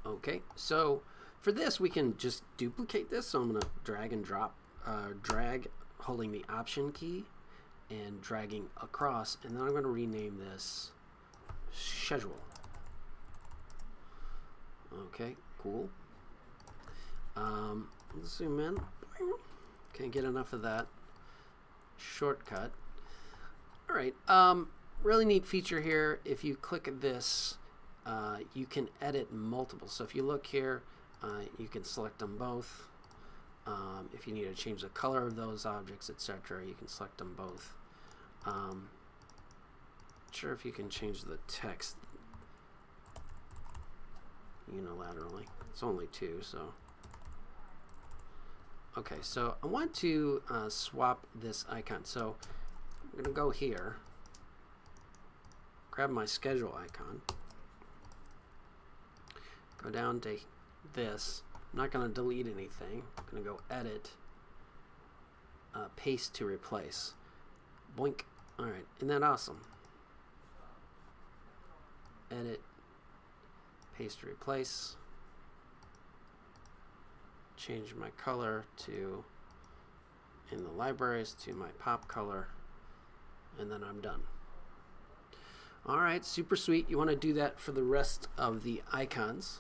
Okay, so for this we can just duplicate this. So I'm going to drag and drop, drag holding the Option key and dragging across, and then I'm going to rename this schedule. Okay, cool. Let's zoom in. Can't get enough of that shortcut. All right, really neat feature here. If you click this, you can edit multiple. So if you look here, you can select them both. If you need to change the color of those objects, etc., you can select them both. Not sure if you can change the text unilaterally. It's only 2, so. Okay, so I want to swap this icon. So I'm going to go here, grab my schedule icon, go down to this. I'm not going to delete anything. I'm going to go Edit, Paste to Replace. Boink. All right, isn't that awesome? Edit, Paste to Replace. Change my color to, in the libraries, to my pop color, and then I'm done. All right, super sweet. You want to do that for the rest of the icons.